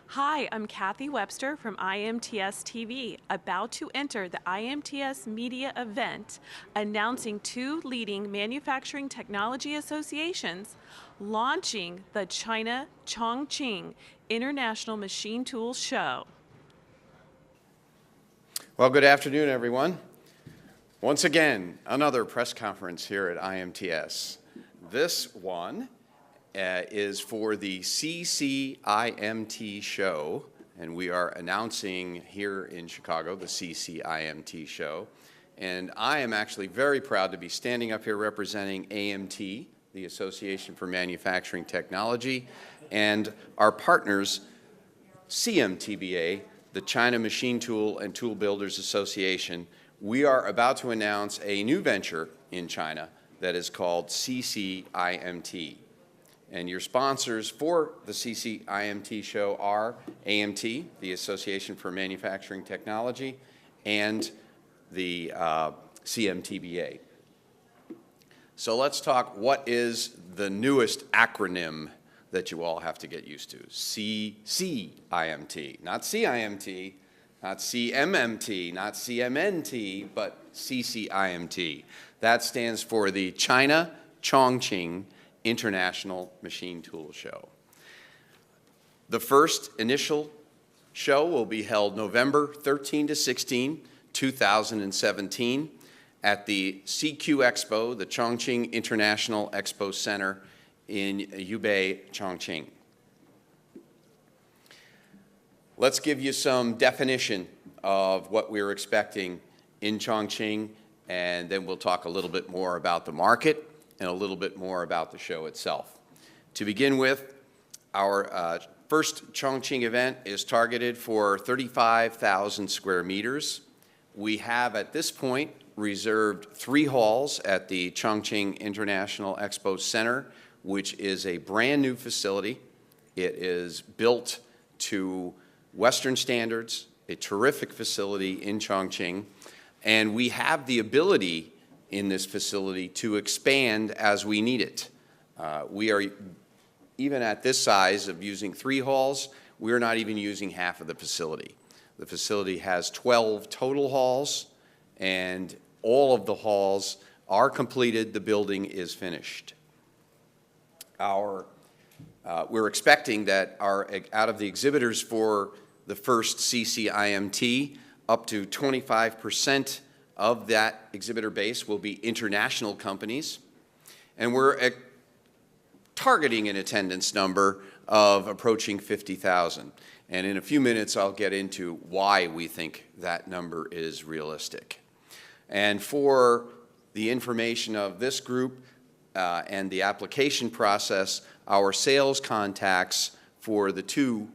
Hi, I'm Kathy Webster from IMTS TV, about to enter the IMTS Media event announcing two leading manufacturing technology associations launching the China Chongqing International Machine Tools Show. Well, good afternoon, everyone. Once again, another press conference here at IMTS. This one is for the CCIMT show, and we are announcing here in Chicago the CCIMT show. And I am actually very proud to be standing up here representing AMT, the Association for Manufacturing Technology, and our partners, CMTBA, the China Machine Tool and Tool Builders Association. We are about to announce a new venture in China that is called CCIMT. And your sponsors for the CCIMT show are AMT, the Association for Manufacturing Technology, and the CMTBA. So let's talk what is the newest acronym that you all have to get used to. CCIMT, not CIMT, not CMMT, not CMNT, but CCIMT. That stands for the China Chongqing International Machine Tool Show. The first initial show will be held November 13 to 16, 2017 at the CQ Expo, the Chongqing International Expo Center in Yubei, Chongqing. Let's give you some definition of what we're expecting in Chongqing, and then we'll talk a little bit more about the market and a little bit more about the show itself. To begin with, our first Chongqing event is targeted for 35,000 square meters. We have at this point reserved 3 halls at the Chongqing International Expo Center, which is a brand new facility. It is built to Western standards, a terrific facility in Chongqing, and we have the ability in this facility to expand as we need it. We are, even at this size of using 3 halls, we're not even using half of the facility. The facility has 12 total halls, and all of the halls are completed. The building is finished. We're expecting that out of the exhibitors for the first CCIMT, up to 25% of that exhibitor base will be international companies, and we're targeting an attendance number of approaching 50,000. And in a few minutes, I'll get into why we think that number is realistic. And for the information of this group and the application process, our sales contacts for the 2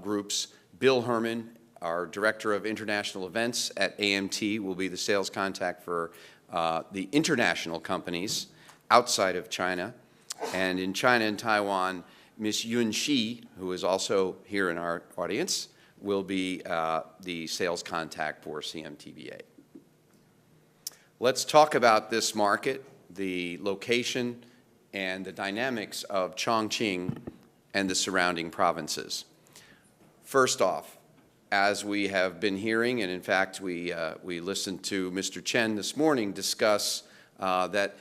groups, Bill Herman, our Director of International Events at AMT, will be the sales contact for the international companies outside of China. And in China and Taiwan, Ms. Yun Shi, who is also here in our audience, will be the sales contact for CMTBA. Let's talk about this market, the location, and the dynamics of Chongqing and the surrounding provinces. First off, as we have been hearing, and in fact we listened to Mr. Chen this morning discuss that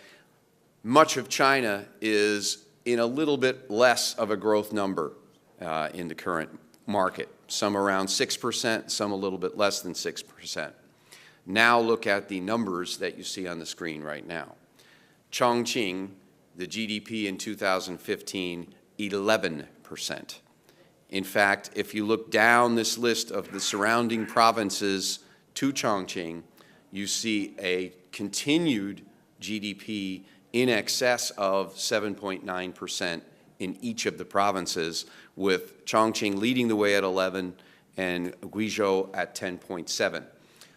much of China is in a little bit less of a growth number in the current market, some around 6%, some a little bit less than 6%. Now look at the numbers that you see on the screen right now. Chongqing, the GDP in 2015, 11%. In fact, if you look down this list of the surrounding provinces to Chongqing, you see a continued GDP in excess of 7.9% in each of the provinces, with Chongqing leading the way at 11 and Guizhou at 10.7.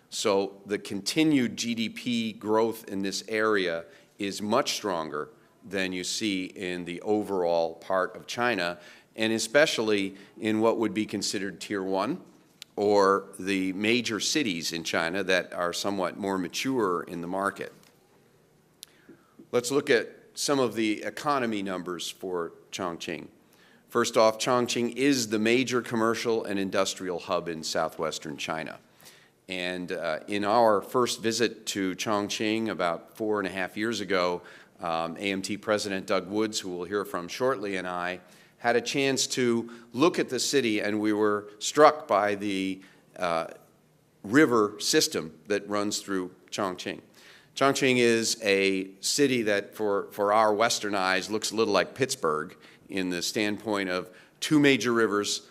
So the continued GDP growth in this area is much stronger than you see in the overall part of China, and especially in what would be considered Tier 1 or the major cities in China that are somewhat more mature in the market. Let's look at some of the economy numbers for Chongqing. First off, Chongqing is the major commercial and industrial hub in southwestern China. And in our first visit to Chongqing about 4.5 years ago, AMT President Doug Woods, who we'll hear from shortly, and I had a chance to look at the city, and we were struck by the river system that runs through Chongqing. Chongqing is a city that, for our Western eyes, looks a little like Pittsburgh in the standpoint of two major rivers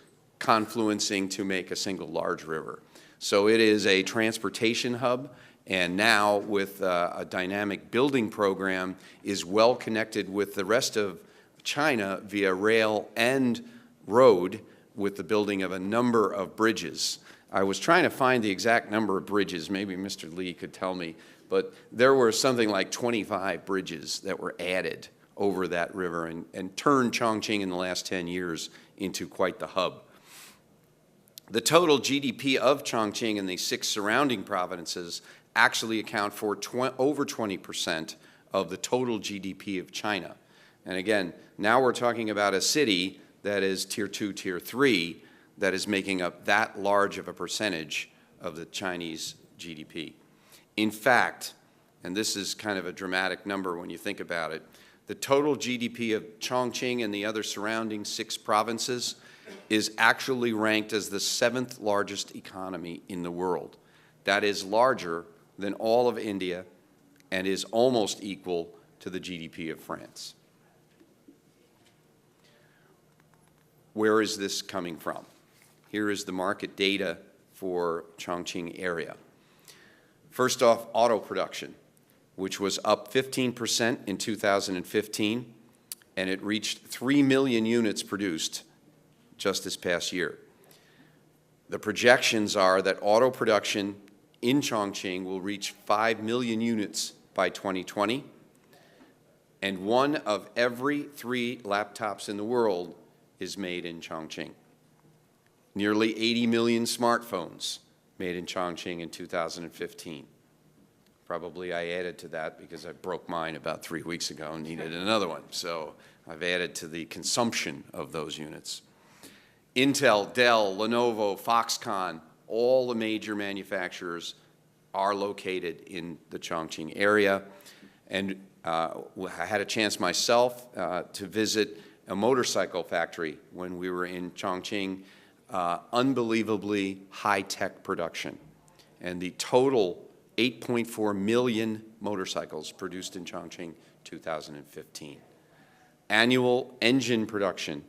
confluencing to make a single large river. So it is a transportation hub, and now with a dynamic building program is well connected with the rest of China via rail and road with the building of a number of bridges. I was trying to find the exact number of bridges. Maybe Mr. Lee could tell me, but there were something like 25 bridges that were added over that river and turned Chongqing in the last 10 years into quite the hub. The total GDP of Chongqing and the 6 surrounding provinces actually account for over 20% of the total GDP of China. And again, now we're talking about a city that is Tier 2, Tier 3, that is making up that large of a percentage of the Chinese GDP. In fact, and this is kind of a dramatic number when you think about it, the total GDP of Chongqing and the other surrounding 6 provinces is actually ranked as the 7th largest economy in the world. That is larger than all of India and is almost equal to the GDP of France. Where is this coming from? Here is the market data for Chongqing area. First off, auto production, which was up 15% in 2015, and it reached 3 million units produced just this past year. The projections are that auto production in Chongqing will reach 5 million units by 2020, and 1 of every 3 laptops in the world is made in Chongqing. Nearly 80 million smartphones made in Chongqing in 2015. Probably I added to that because I broke mine about 3 weeks ago and needed another one. So I've added to the consumption of those units. Intel, Dell, Lenovo, Foxconn, all the major manufacturers are located in the Chongqing area. And I had a chance myself to visit a motorcycle factory when we were in Chongqing. Unbelievably high-tech production. And the total 8.4 million motorcycles produced in Chongqing 2015. Annual engine production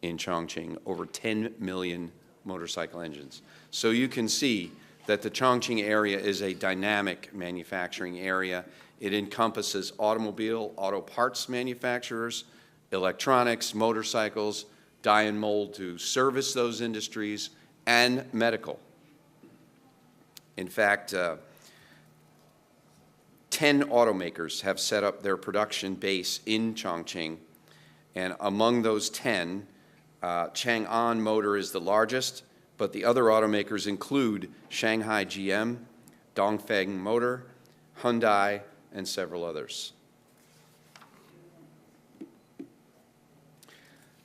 in Chongqing, over 10 million motorcycle engines. So you can see that the Chongqing area is a dynamic manufacturing area. It encompasses automobile, auto parts manufacturers, electronics, motorcycles, die and mold to service those industries, and medical. In fact, 10 automakers have set up their production base in Chongqing, and among those 10, Chang'an Motor is the largest, but the other automakers include Shanghai GM, Dongfeng Motor, Hyundai, and several others.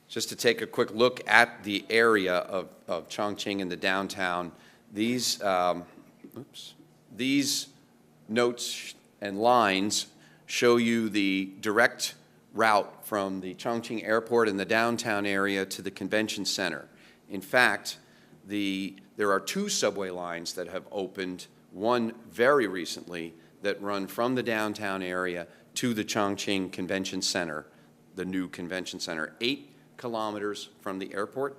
Just to take a quick look at the area of Chongqing in the downtown, these notes and lines show you the direct route from the Chongqing airport in the downtown area to the convention center. In fact, there are 2 subway lines that have opened, one very recently that run from the downtown area to the Chongqing Convention Center, the new convention center, 8 kilometers from the airport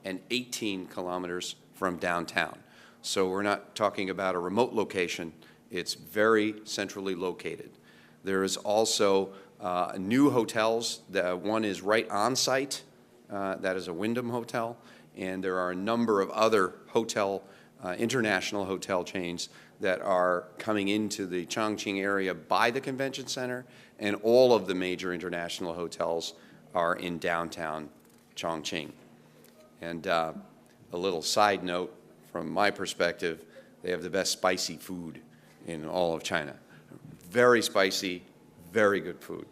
and 18 kilometers from downtown. So we're not talking about a remote location. It's very centrally located. There is also new hotels. One is right on site. That is a Wyndham Hotel. And there are a number of other international hotel chains that are coming into the Chongqing area by the convention center, and all of the major international hotels are in downtown Chongqing. And a little side note from my perspective, they have the best spicy food in all of China. Very spicy, very good food.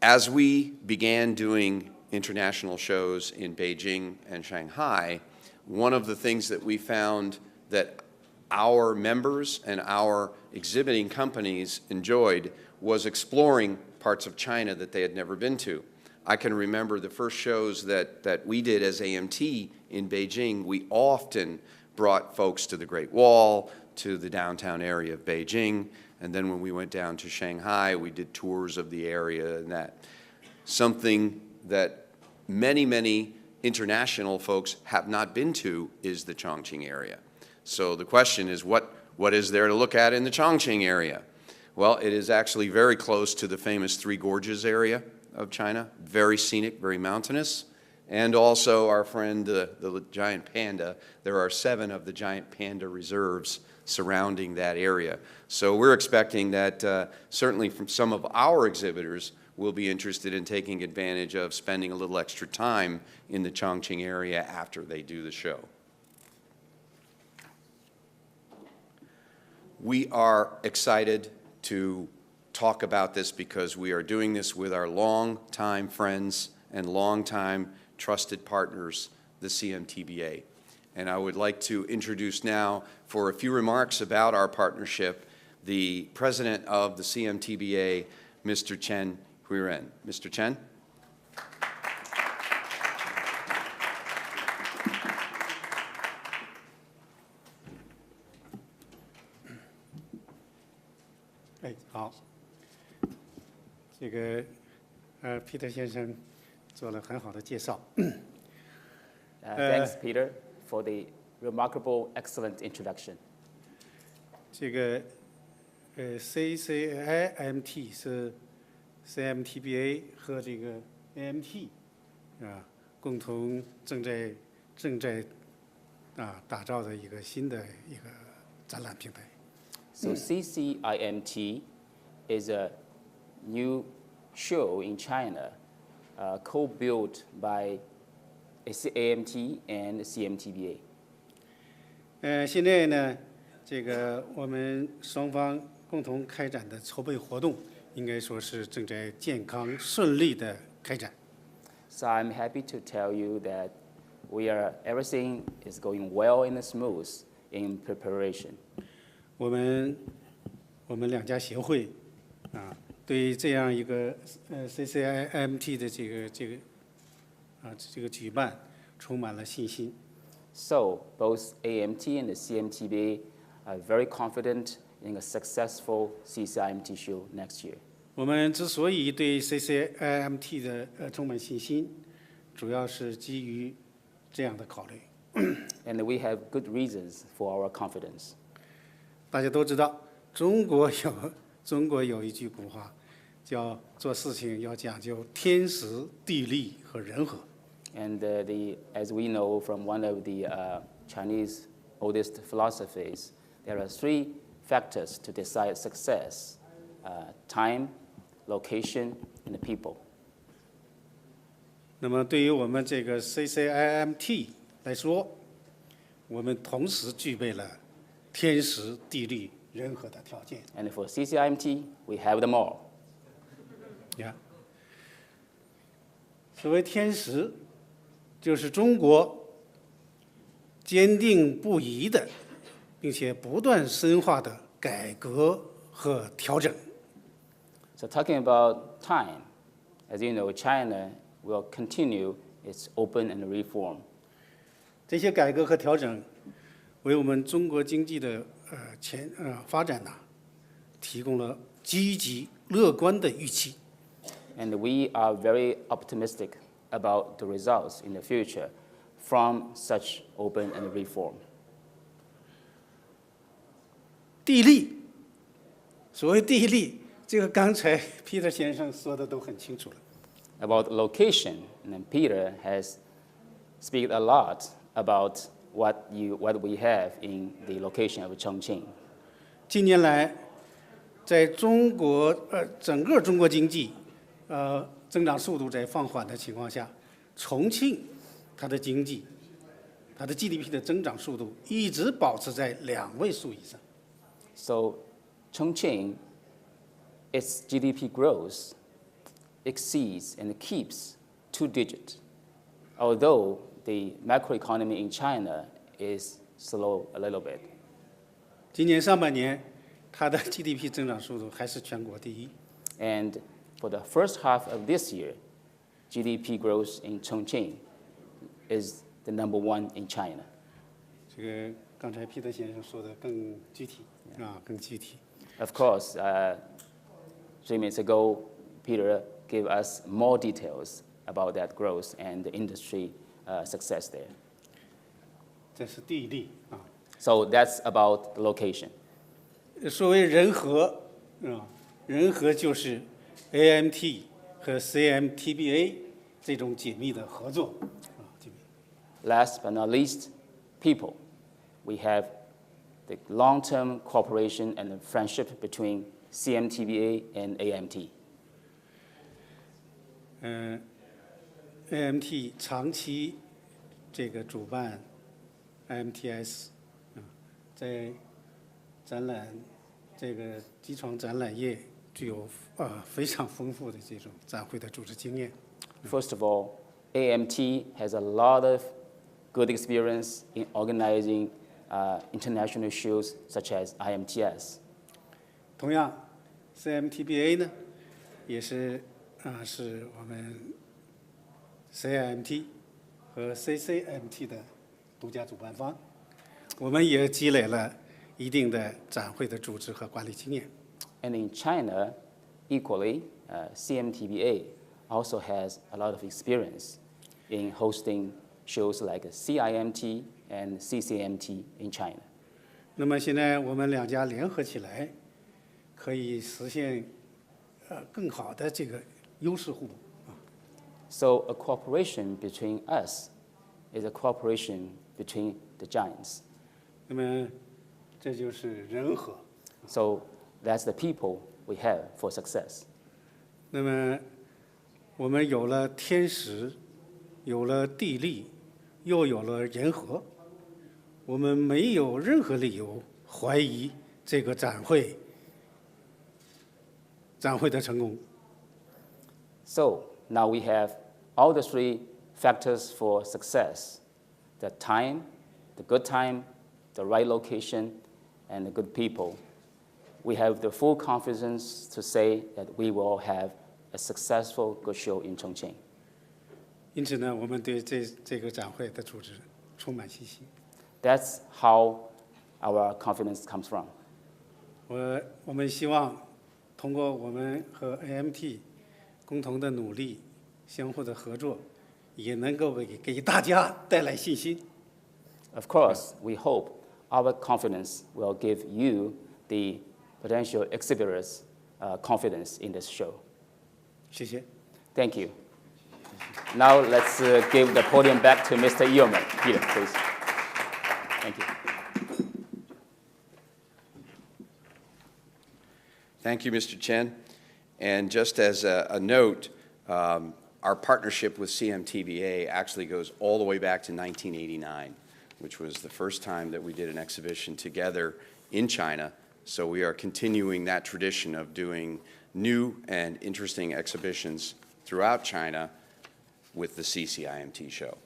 As we began doing international shows in Beijing and Shanghai, one of the things that we found that our members and our exhibiting companies enjoyed was exploring parts of China that they had never been to. I can remember the first shows that we did as AMT in Beijing, we often brought folks to the Great Wall, to the downtown area of Beijing, and then when we went down to Shanghai, we did tours of the area and that. Something that many, many international folks have not been to is the Chongqing area. So the question is, what is there to look at in the Chongqing area? Well, it is actually very close to the famous Three Gorges area of China, very scenic, very mountainous, and also our friend, the giant panda. There are 7 of the giant panda reserves surrounding that area. So we're expecting that certainly from some of our exhibitors will be interested in taking advantage of spending a little extra time in the Chongqing area after they do the show. We are excited to talk about this because we are doing this with our long-time friends and long-time trusted partners, the CMTBA. And I would like to introduce now, for a few remarks about our partnership, the president of the CMTBA, Mr. Chen Huiren. Mr. Chen? Peter 先生做了很好的介绍。Thanks, Peter, for the remarkable, excellent introduction. 这个CCIMT 是 CMTBA 和这个 AMT 共同正在打造的一个新的一个展览平台。So CCIMT is a new show in China, co-built by AMT and CMTBA. 现在呢，这个我们双方共同开展的筹备活动，应该说是正在健康顺利的开展。So I'm happy to tell you that everything is going well and smooth in preparation. 我们两家协会对这样一个CCIMT 的这个举办充满了信心。So both AMT and the CMTBA are very confident in a successful CCIMT show next year. 我们之所以对 CCIMT 的充满信心，主要是基于这样的考虑。And we have good reasons for our confidence. 大家都知道，中国有一句古话，叫做事情要讲究天时、地利和人和。And as we know from one of the Chinese oldest philosophies, there are 3 factors to decide success: time, location, and the people. 那么对于我们这个 CCIMT 来说，我们同时具备了天时、地利、人和的条件。And for CCIMT, we have them all. 所谓天时，就是中国坚定不移的，并且不断深化的改革和调整。So talking about time, as you know, China will continue its open and reform. 这些改革和调整，为我们中国经济的发展提供了积极乐观的预期。And we are very optimistic about the results in the future from such open and reform. 地利，所谓地利，这个刚才 Peter 先生说的都很清楚了。About location, and Peter has speak a lot about what we have in the location of Chongqing. 近年来，在中国整个中国经济增长速度在放缓的情况下，重庆它的经济，它的 GDP 的增长速度一直保持在2位数以上。So Chongqing, its GDP growth exceeds and keeps 2-digit, although the macroeconomy in China is slow a little bit. 今年上半年，它的 GDP 增长速度还是全国第一。 And for the first half of this year, GDP growth in Chongqing is the #1 in China. 这个刚才彼得先生说的更具体更具体。 Of course, 3 minutes ago, Peter gave us more details about that growth and the industry success there. 这是地利啊。 So that's about the location. 所谓人和人和就是 AMT 和 CMTBA 这种紧密的合作Last but not least, people. We have the long-term cooperation and the friendship between CMTBA and AMT. AMT 长期这个主办 IMTS 在展览这个机床展览业具有非常丰富的这种展会的组织经验。 First of all, AMT has a lot of good experience in organizing international shows such as IMTS. 同样 ，CMTBA 呢，也是是我们 CIMT 和 CCIMT 的独家主办方，我们也积累了一定的展会的组织和管理经验。 And in China, equally, CMTBA also has a lot of experience in hosting shows like CIMT and CCIMT in China. 那么现在我们两家联合起来，可以实现更好的这个优势互补。 So a cooperation between us is a cooperation between the giants. 那么这就是人和。 So that's the people we have for success. 那么我们有了天时，有了地利，又有了人和，我们没有任何理由怀疑这个展会的成功。 So now we have all the 3 factors for success: the time, the good time, the right location, and the good people. We have the full confidence to say that we will have a successful good show in Chongqing. 因此呢，我们对这个展会的组织充满信心。 That's how our confidence comes from. 我们希望通过我们和 AMT 共同的努力、相互的合作，也能够给大家带来信心。 Of course, we hope our confidence will give you, the potential exhibitors, confidence in this show. 谢谢。 Thank you. Now let's give the podium back to Mr. Herman. Peter, please. Thank you. Thank you, Mr. Chen. And just as a note, our partnership with CMTBA actually goes all the way back to 1989, which was the first time that we did an exhibition together in China. So we are continuing that tradition of doing new and interesting exhibitions throughout China with the CCIMT show.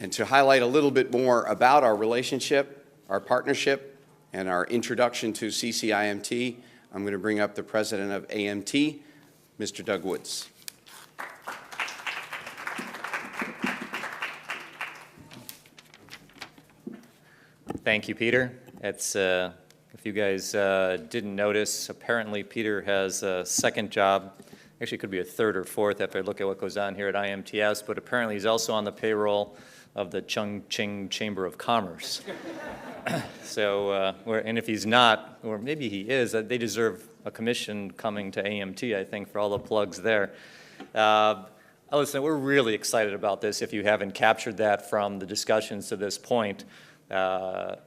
And to highlight a little bit more about our relationship, our partnership, and our introduction to CCIMT, I'm going to bring up the president of AMT, Mr. Doug Woods. Thank you, Peter. It's, if you guys didn't notice, apparently Peter has a second job. Actually, it could be a third or fourth after I look at what goes on here at IMTS, but apparently he's also on the payroll of the Chongqing Chamber of Commerce. So, and if he's not, or maybe he is, they deserve a commission coming to AMT, I think, for all the plugs there. Listen, we're really excited about this if you haven't captured that from the discussions to this point. The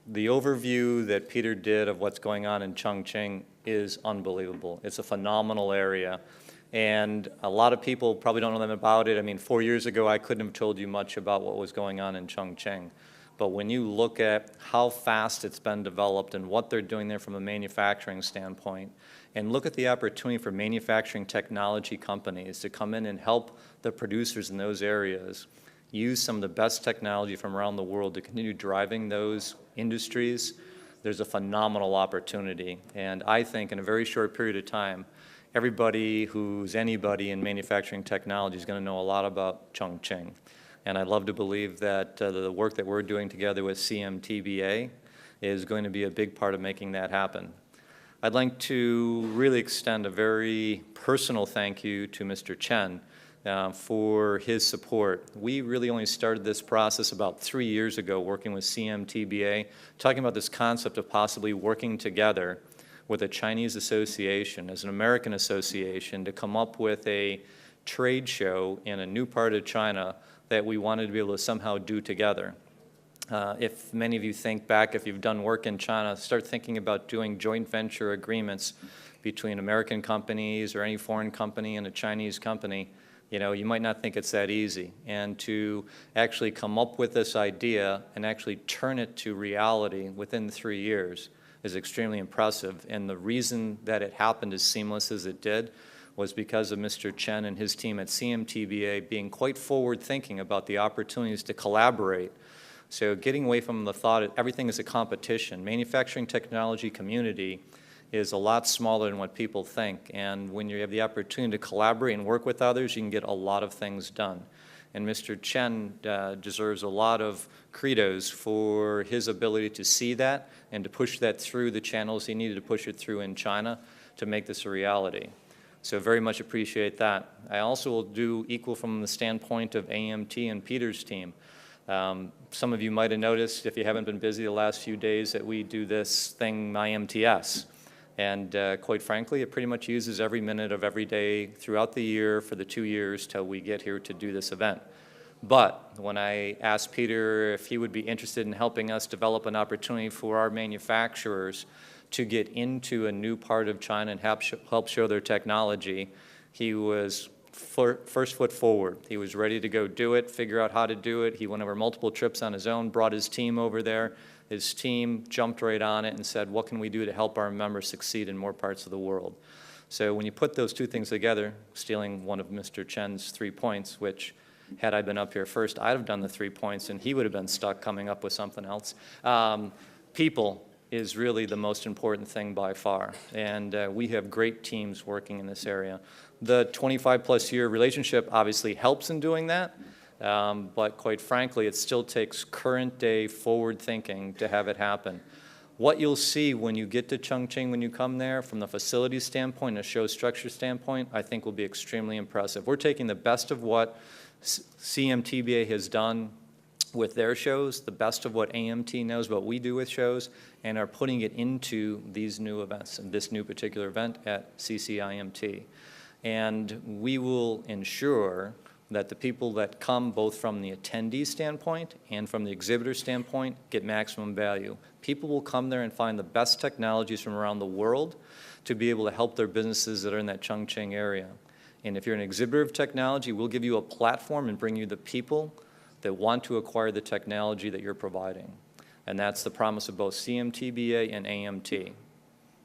overview that Peter did of what's going on in Chongqing is unbelievable. It's a phenomenal area. And a lot of people probably don't know them about it. I mean, 4 years ago, I couldn't have told you much about what was going on in Chongqing. But when you look at how fast it's been developed and what they're doing there from a manufacturing standpoint, and look at the opportunity for manufacturing technology companies to come in and help the producers in those areas use some of the best technology from around the world to continue driving those industries, there's a phenomenal opportunity. And I think in a very short period of time, everybody who's anybody in manufacturing technology is going to know a lot about Chongqing. And I'd love to believe that the work that we're doing together with CMTBA is going to be a big part of making that happen. I'd like to really extend a very personal thank you to Mr. Chen for his support. We really only started this process about 3 years ago working with CMTBA, talking about this concept of possibly working together with a Chinese association as an American association to come up with a trade show in a new part of China that we wanted to be able to somehow do together. If many of you think back, if you've done work in China, start thinking about doing joint venture agreements between American companies or any foreign company and a Chinese company. You know, you might not think it's that easy. And to actually come up with this idea and actually turn it to reality within 3 years is extremely impressive. And the reason that it happened as seamless as it did was because of Mr. Chen and his team at CMTBA being quite forward-thinking about the opportunities to collaborate. So getting away from the thought that everything is a competition. Manufacturing technology community is a lot smaller than what people think. And when you have the opportunity to collaborate and work with others, you can get a lot of things done. And Mr. Chen deserves a lot of credos for his ability to see that and to push that through the channels he needed to push it through in China to make this a reality. So very much appreciate that. I also will do equal from the standpoint of AMT and Peter's team. Some of you might have noticed, if you haven't been busy the last few days, that we do this thing, IMTS. And quite frankly, it pretty much uses every minute of every day throughout the year for the 2 years till we get here to do this event. But when I asked Peter if he would be interested in helping us develop an opportunity for our manufacturers to get into a new part of China and help show their technology, he was first foot forward. He was ready to go do it, figure out how to do it. He went over multiple trips on his own, brought his team over there. His team jumped right on it and said, what can we do to help our members succeed in more parts of the world? So when you put those two things together, stealing one of Mr. Chen's 3 points, which had I been up here first, I'd have done the 3 points and he would have been stuck coming up with something else. People is really the most important thing by far. And we have great teams working in this area. The 25-plus year relationship obviously helps in doing that. But quite frankly, it still takes current day forward thinking to have it happen. What you'll see when you get to Chongqing, when you come there, from the facility standpoint, a show structure standpoint, I think will be extremely impressive. We're taking the best of what CMTBA has done with their shows, the best of what AMT knows what we do with shows, and are putting it into these new events, and this new particular event at CCIMT. And we will ensure that the people that come both from the attendee standpoint and from the exhibitor standpoint get maximum value. People will come there and find the best technologies from around the world to be able to help their businesses that are in that Chongqing area. And if you're an exhibitor of technology, we'll give you a platform and bring you the people that want to acquire the technology that you're providing. And that's the promise of both CMTBA and AMT.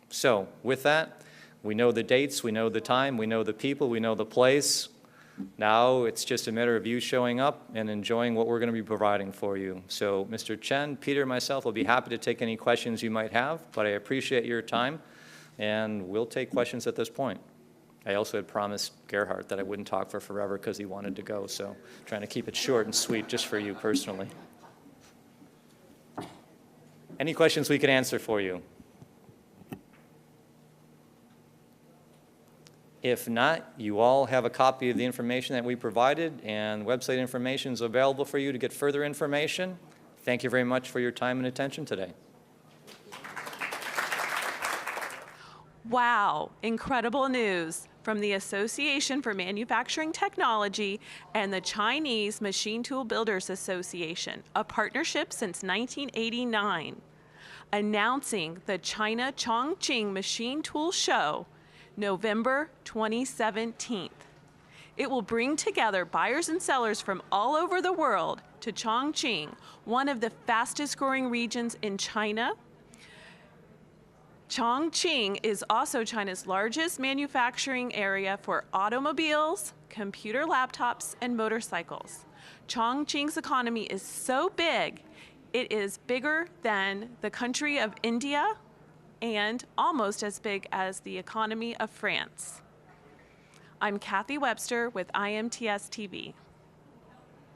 So with that, we know the dates, we know the time, we know the people, we know the place. Now it's just a matter of you showing up and enjoying what we're going to be providing for you. So Mr. Chen, Peter, myself will be happy to take any questions you might have, but I appreciate your time, and we'll take questions at this point. I also had promised Gerhardt that I wouldn't talk for forever because he wanted to go, so trying to keep it short and sweet just for you personally. Any questions we can answer for you? If not, you all have a copy of the information that we provided, and website information is available for you to get further information. Thank you very much for your time and attention today. Wow, incredible news from the Association for Manufacturing Technology and the Chinese Machine Tool Builders Association, a partnership since 1989, announcing the China Chongqing Machine Tool Show, November 2017. It will bring together buyers and sellers from all over the world to Chongqing, one of the fastest growing regions in China. Chongqing is also China's largest manufacturing area for automobiles, computer laptops, and motorcycles. Chongqing's economy is so big, it is bigger than the country of India and almost as big as the economy of France. I'm Kathy Webster with IMTS TV.